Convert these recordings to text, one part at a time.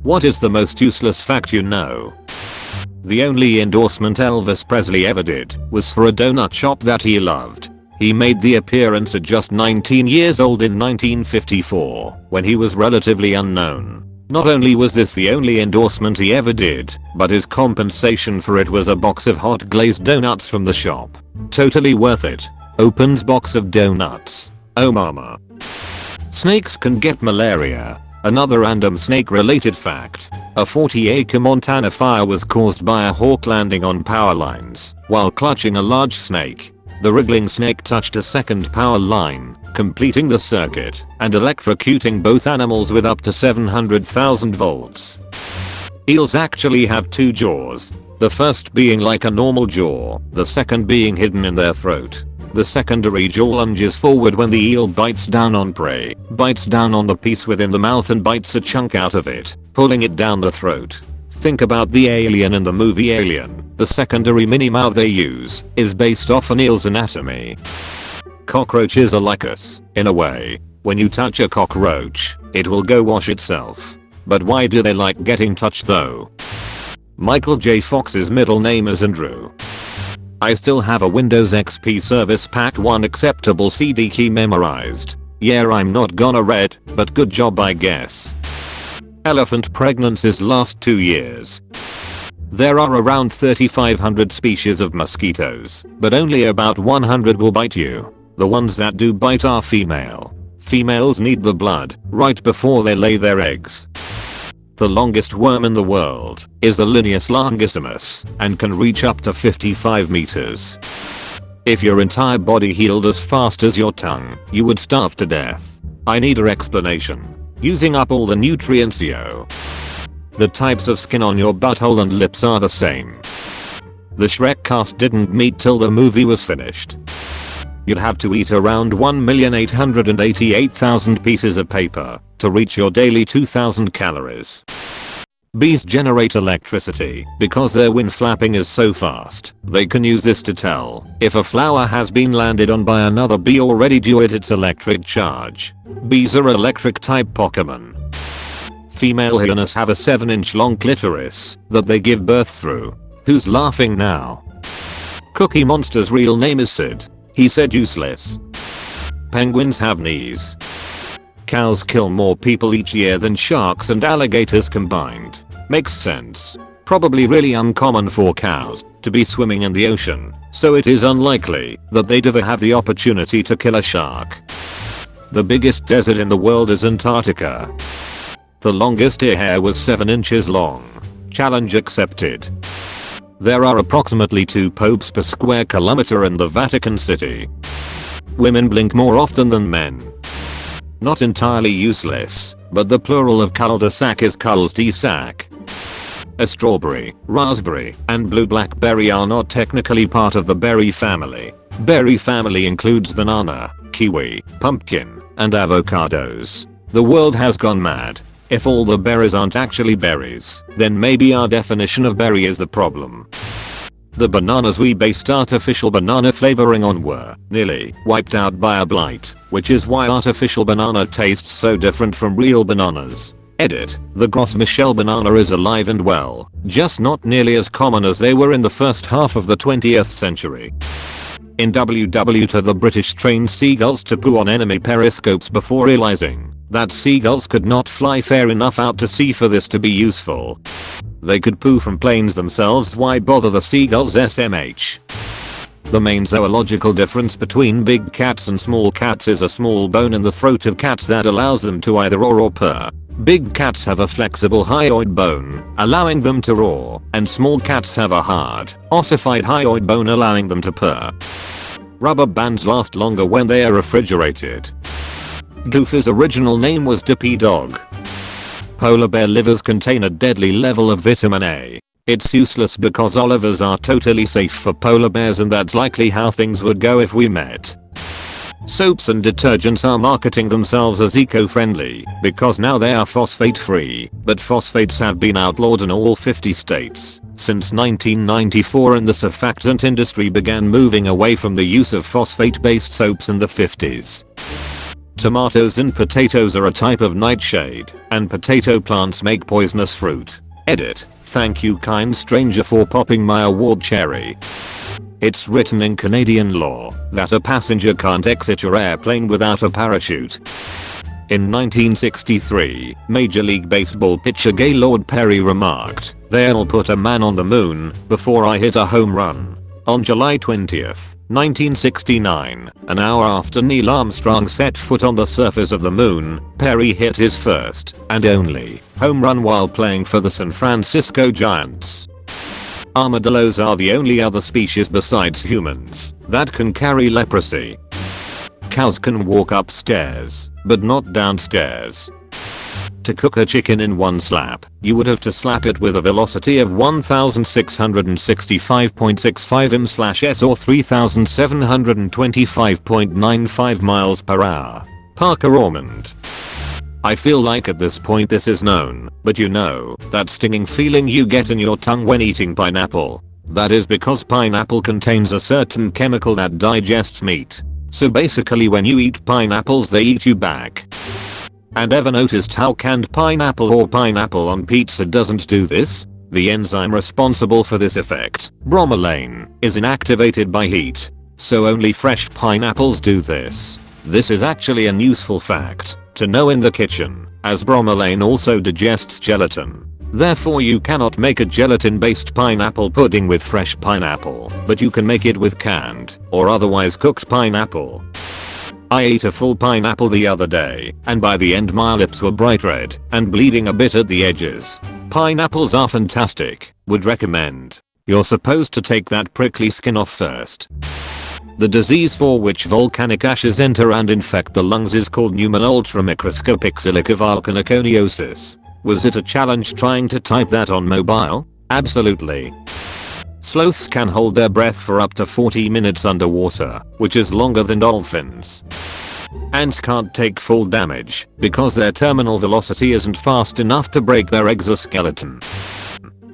What is the most useless fact you know? The only endorsement Elvis Presley ever did was for a donut shop that he loved. He made the appearance at just 19 years old in 1954, when he was relatively unknown. Not only was this the only endorsement he ever did, but his compensation for it was a box of hot glazed donuts from the shop. Totally worth it. Opens box of donuts. Oh mama. Snakes can get malaria. Another random snake related fact. A 40-acre Montana fire was caused by a hawk landing on power lines while clutching a large snake. The wriggling snake touched a second power line, completing the circuit and electrocuting both animals with up to 700,000 volts. Eels actually have two jaws, the first being like a normal jaw, the second being hidden in their throat. The secondary jaw lunges forward when the eel bites down on prey, bites down on the piece within the mouth and bites a chunk out of it, pulling it down the throat. Think about the alien in the movie Alien. The secondary mini-mouth they use is based off an eel's anatomy. Cockroaches are like us, in a way. When you touch a cockroach, it will go wash itself. But why do they like getting touched though? Michael J. Fox's middle name is Andrew. I still have a Windows XP Service Pack 1 acceptable CD key memorized. Yeah, I'm not gonna read, but good job I guess. Elephant pregnancies last 2 years. There are around 3,500 species of mosquitoes, but only about 100 will bite you. The ones that do bite are female. Females need the blood right before they lay their eggs. The longest worm in the world is the Linnaeus longissimus and can reach up to 55 meters. If your entire body healed as fast as your tongue, you would starve to death. I need an explanation. Using up all the nutrients yo. The types of skin on your butthole and lips are the same. The Shrek cast didn't meet till the movie was finished. You'd have to eat around 1,888,000 pieces of paper to reach your daily 2,000 calories. Bees generate electricity because their wing flapping is so fast. They can use this to tell if a flower has been landed on by another bee already due to its electric charge. Bees are electric type Pokemon. Female hyenas have a 7-inch long clitoris that they give birth through. Who's laughing now? Cookie Monster's real name is Sid. He said useless. Penguins have knees. Cows kill more people each year than sharks and alligators combined. Makes sense. Probably really uncommon for cows to be swimming in the ocean, so it is unlikely that they'd ever have the opportunity to kill a shark. The biggest desert in the world is Antarctica. The longest ear hair was 7 inches long. Challenge accepted. There are approximately 2 popes per square kilometer in the Vatican City. Women blink more often than men. Not entirely useless, but the plural of cul-de-sac is cul-de-sac. A strawberry, raspberry, and blue blackberry are not technically part of the berry family. Berry family includes banana, kiwi, pumpkin, and avocados. The world has gone mad. If all the berries aren't actually berries, then maybe our definition of berry is the problem. The bananas we based artificial banana flavoring on were nearly wiped out by a blight, which is why artificial banana tastes so different from real bananas. Edit. The Gros Michel banana is alive and well, just not nearly as common as they were in the first half of the 20th century. In WW the British trained seagulls to poo on enemy periscopes before realizing that seagulls could not fly far enough out to sea for this to be useful. They could poo from planes themselves, why bother the seagulls SMH? The main zoological difference between big cats and small cats is a small bone in the throat of cats that allows them to either roar or purr. Big cats have a flexible hyoid bone, allowing them to roar, and small cats have a hard, ossified hyoid bone allowing them to purr. Rubber bands last longer when they are refrigerated. Goofy's original name was Dippy Dog. Polar bear livers contain a deadly level of vitamin A. It's useless because olivers are totally safe for polar bears, and that's likely how things would go if we met. Soaps and detergents are marketing themselves as eco-friendly because now they are phosphate free, but phosphates have been outlawed in all 50 states since 1994, and the surfactant industry began moving away from the use of phosphate based soaps in the 50s. Tomatoes and potatoes are a type of nightshade, and potato plants make poisonous fruit. Edit. Thank you kind stranger for popping my award cherry. It's written in Canadian law that a passenger can't exit your airplane without a parachute. In 1963, Major League Baseball pitcher Gaylord Perry remarked, "They'll put a man on the moon before I hit a home run." On July 20th, 1969, an hour after Neil Armstrong set foot on the surface of the moon, Perry hit his first, and only, home run while playing for the San Francisco Giants. Armadillos are the only other species besides humans that can carry leprosy. Cows can walk upstairs, but not downstairs. To cook a chicken in one slap, you would have to slap it with a velocity of 1665.65 m/s or 3725.95 miles per hour. Parker Ormond. I feel like at this point this is known, but you know, that stinging feeling you get in your tongue when eating pineapple. That is because pineapple contains a certain chemical that digests meat. So basically when you eat pineapples they eat you back. And ever noticed how canned pineapple or pineapple on pizza doesn't do this? The enzyme responsible for this effect, bromelain, is inactivated by heat. So only fresh pineapples do this. This is actually an useful fact to know in the kitchen, as bromelain also digests gelatin. Therefore you cannot make a gelatin-based pineapple pudding with fresh pineapple, but you can make it with canned or otherwise cooked pineapple. I ate a full pineapple the other day, and by the end my lips were bright red and bleeding a bit at the edges. Pineapples are fantastic, would recommend. You're supposed to take that prickly skin off first. The disease for which volcanic ashes enter and infect the lungs is called pneumon-ultramicroscopic silicovolcaniconiosis. Was it a challenge trying to type that on mobile? Absolutely. Sloths can hold their breath for up to 40 minutes underwater, which is longer than dolphins. Ants can't take full damage because their terminal velocity isn't fast enough to break their exoskeleton.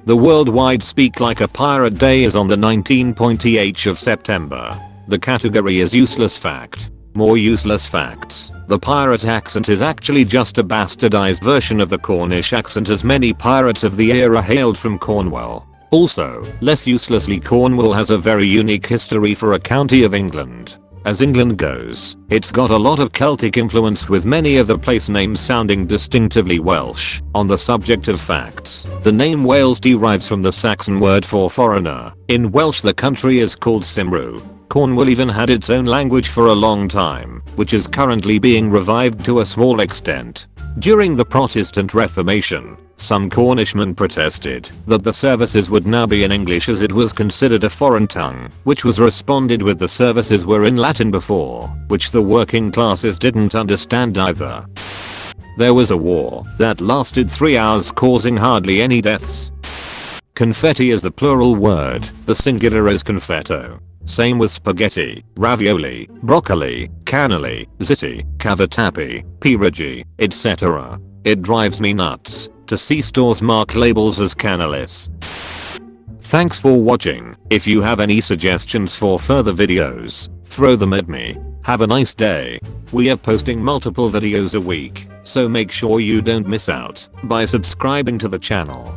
The worldwide Speak Like a Pirate Day is on the 19th of September. The category is useless fact. More useless facts. The pirate accent is actually just a bastardized version of the Cornish accent, as many pirates of the era hailed from Cornwall. Also, less uselessly, Cornwall has a very unique history for a county of England. As England goes, it's got a lot of Celtic influence, with many of the place names sounding distinctively Welsh. On the subject of facts, the name Wales derives from the Saxon word for foreigner. In Welsh the country is called Cymru. Cornwall even had its own language for a long time, which is currently being revived to a small extent. During the Protestant Reformation, some Cornishmen protested that the services would now be in English as it was considered a foreign tongue, which was responded with the services were in Latin before, which the working classes didn't understand either. There was a war that lasted 3 hours, causing hardly any deaths. Confetti is the plural word, the singular is confetto. Same with spaghetti, ravioli, broccoli, cannoli, ziti, cavatappi, pirigi, etc. It drives me nuts to see stores mark labels as cannolis. Thanks for watching. If you have any suggestions for further videos, throw them at me. Have a nice day. We are posting multiple videos a week, so make sure you don't miss out by subscribing to the channel.